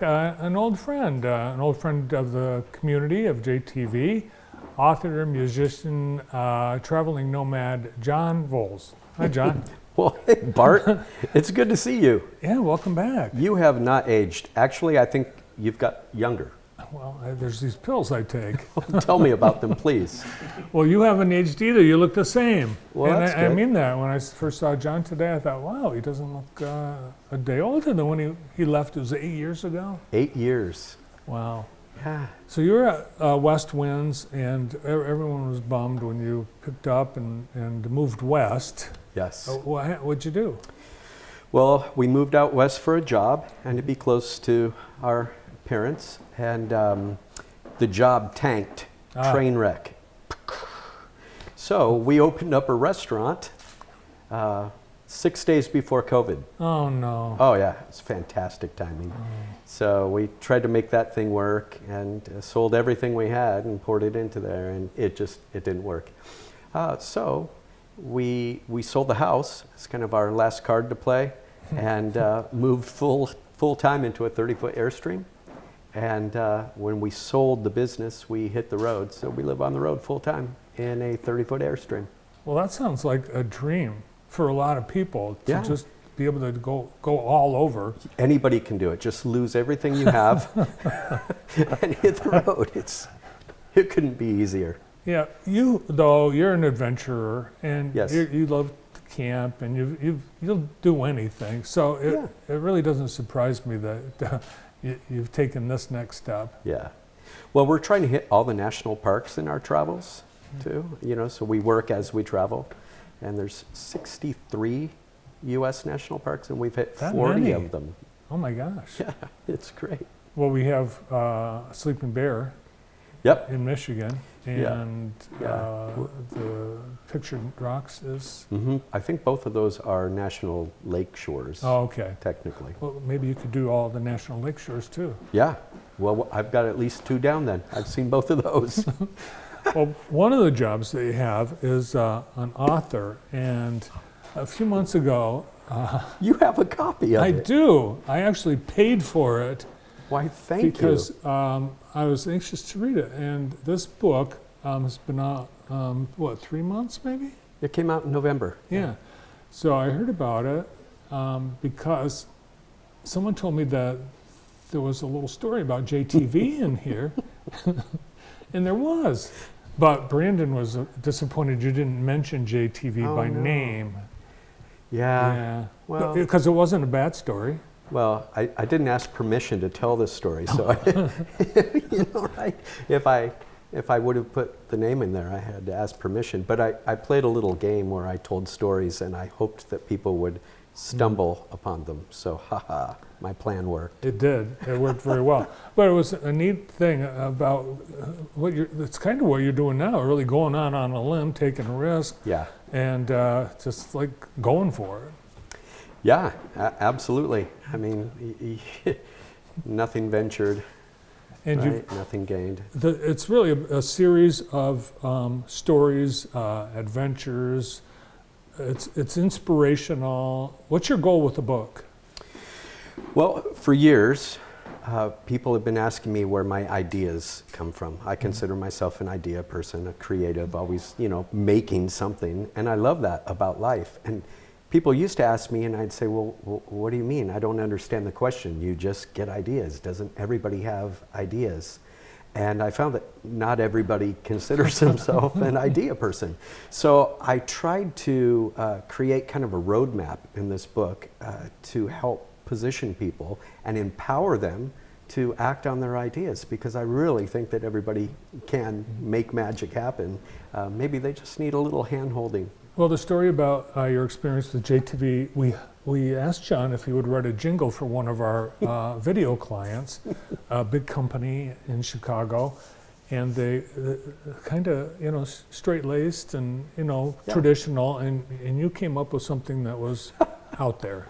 An old friend of the community of JTV, author, musician, traveling nomad, John Voelz. Hi, John. Well, hey, Bart, it's good to see you. Yeah, welcome back. You have not aged. Actually, I think you've got younger. Well, there's these pills I take. Tell me about them, please. Well, you haven't aged either. You look the same. Well, and that's I good. mean that. When I first saw John today, I thought, wow, he doesn't look a day older than when he left. It was 8 years ago. 8 years. Wow. Yeah. So you were at West Winds, and everyone was bummed when you picked up and moved west. Yes. What'd you do? Well, we moved out west for a job and to be close to our parents, and the job tanked, train wreck. So we opened up a restaurant 6 days before COVID. Oh no. Oh yeah, it's fantastic timing. So we tried to make that thing work and sold everything we had and poured it into there, and it didn't work. So we sold the house. It's kind of our last card to play, and moved full time into a 30-foot Airstream. And when we sold the business, we hit the road. So we live on the road full time in a 30-foot Airstream. Well, that sounds like a dream for a lot of people to Yeah. just be able to go all over. Anybody can do it. Just lose everything you have and hit the road. It couldn't be easier. Yeah, you're an adventurer, and Yes. you love to camp, and you'll do anything. So it really doesn't surprise me that you've taken this next step. Yeah. Well, we're trying to hit all the national parks in our travels too. So we work as we travel, and there's 63 U.S. national parks, and we've hit That 40 many? of them. Oh my gosh. Yeah, it's great. Well, we have Sleeping Bear Yep. in Michigan, Yeah. and Yeah. the Pictured Rocks is. I think both of those are national lake shores, Oh, okay. technically. Well, maybe you could do all the national lake shores too. Yeah. Well, I've got at least 2 down then. I've seen both of those. Well, one of the jobs that you have is an author, and a few months ago, You have a copy of I it. do. I actually paid for it Why, thank because you. I was anxious to read it. And this book has been out, 3 months maybe? It came out in November. Yeah. So I heard about it because someone told me that there was a little story about JTV in here, and there was. But Brandon was disappointed you didn't mention JTV Oh, by no. name. Yeah. Yeah. Well- Because it wasn't a bad story. Well, I didn't ask permission to tell this story, so right? If I would have put the name in there, I had to ask permission. But I played a little game where I told stories, and I hoped that people would stumble upon them. So, haha, my plan worked. It did. It worked very well. But it was a neat thing about it's kind of what you're doing now, really going on a limb, taking a risk, Yeah. and just like going for it. Yeah, absolutely. I mean, nothing ventured, And right? Nothing gained. it's really a series of stories, adventures. It's inspirational. What's your goal with the book? Well, for years, people have been asking me where my ideas come from. I consider myself an idea person, a creative, always, making something. And I love that about life. And people used to ask me, and I'd say, well, what do you mean? I don't understand the question. You just get ideas. Doesn't everybody have ideas? And I found that not everybody considers himself an idea person. So I tried to create kind of a roadmap in this book to help position people and empower them to act on their ideas, because I really think that everybody can make magic happen. Maybe they just need a little hand-holding. Well, the story about your experience with JTV, we asked John if he would write a jingle for one of our video clients, a big company in Chicago, and they kind of, straight-laced and, traditional, and you came up with something that was out there.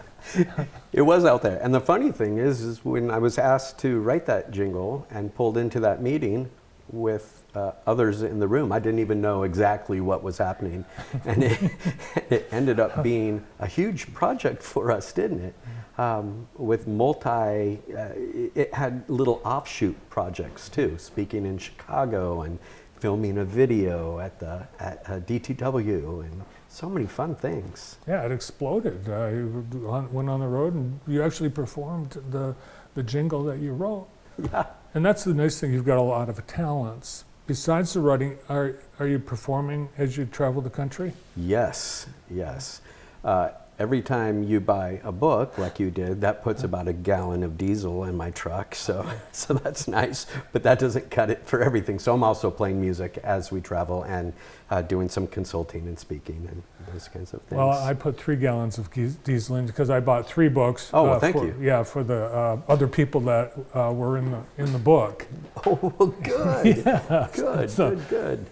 It was out there. And the funny thing is when I was asked to write that jingle and pulled into that meeting with others in the room. I didn't even know exactly what was happening. And it ended up being a huge project for us, didn't it? With it had little offshoot projects too, speaking in Chicago and filming a video at DTW, and so many fun things. Yeah, it exploded. You went on the road and you actually performed the jingle that you wrote. Yeah. And that's the nice thing, you've got a lot of talents. Besides the writing, are you performing as you travel the country? Yes, yes. Every time you buy a book, like you did, that puts about a gallon of diesel in my truck, so that's nice, but that doesn't cut it for everything. So I'm also playing music as we travel and doing some consulting and speaking and those kinds of things. Well, I put 3 gallons of diesel in because I bought 3 books. Oh, well, thank you. Yeah, for the other people that were in the book. Oh, well, good. Yeah. Good.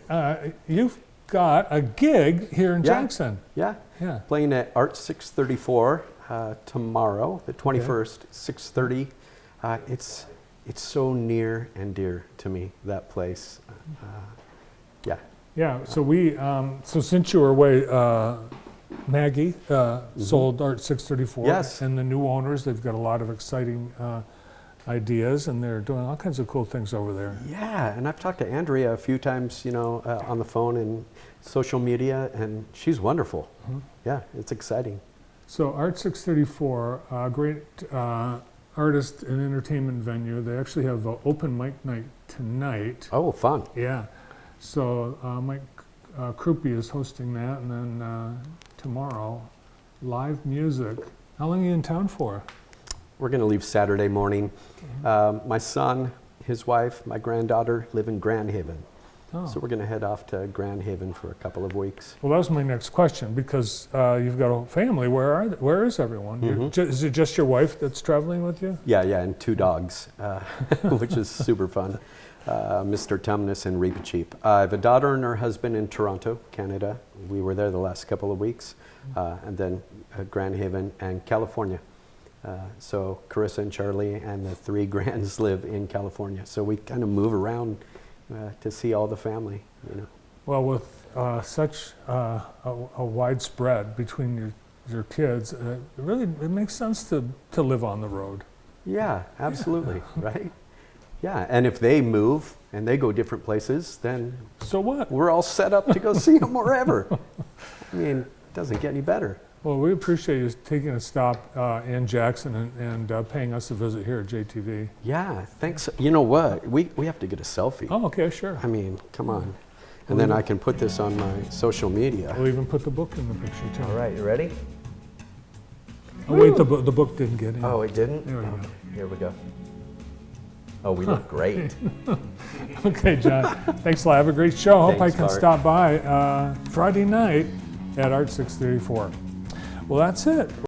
You've got a gig here in Jackson. Yeah. Yeah. Playing at Art 634 tomorrow, the 21st, 6:30. It's so near and dear to me, that place. Yeah. Yeah. So since you were away, Maggie sold Art 634. Yes. And the new owners, they've got a lot of exciting ideas, and they're doing all kinds of cool things over there. Yeah, and I've talked to Andrea a few times, on the phone and social media, and she's wonderful. Mm-hmm. Yeah, it's exciting. So Art 634, a great artist and entertainment venue. They actually have an open mic night tonight. Oh, fun. Yeah. So Mike Krupe is hosting that, and then tomorrow, live music. How long are you in town for? We're going to leave Saturday morning. Mm-hmm. My son, his wife, my granddaughter live in Grand Haven. Oh. So we're going to head off to Grand Haven for a couple of weeks. Well, that was my next question, because you've got a family. Where is everyone? Mm-hmm. Is it just your wife that's traveling with you? Yeah, and 2 dogs, which is super fun. Mr. Tumnus and Reepa Cheap. I have a daughter and her husband in Toronto, Canada. We were there the last couple of weeks. And then Grand Haven and California. So Carissa and Charlie and the 3 grands live in California. So we kind of move around to see all the family, Well, with such a widespread between your kids, it makes sense to live on the road. Yeah, absolutely, right? Yeah, and if they move and they go different places, then So what? we're all set up to go see them wherever. I mean, it doesn't get any better. Well, we appreciate you taking a stop in Jackson and paying us a visit here at JTV. Yeah, thanks. You know what? We have to get a selfie. Oh, okay, sure. I mean, come on. And then I can put this on my social media. We'll even put the book in the picture, too. All right, you ready? Oh, wait, the book didn't get in. Oh, it didn't? There we go. Here we go. Oh, we look great. Okay, John. Thanks a lot. Have a great show. Hope Thanks, I can Bart. stop by Friday night at Art 634. Well, that's it.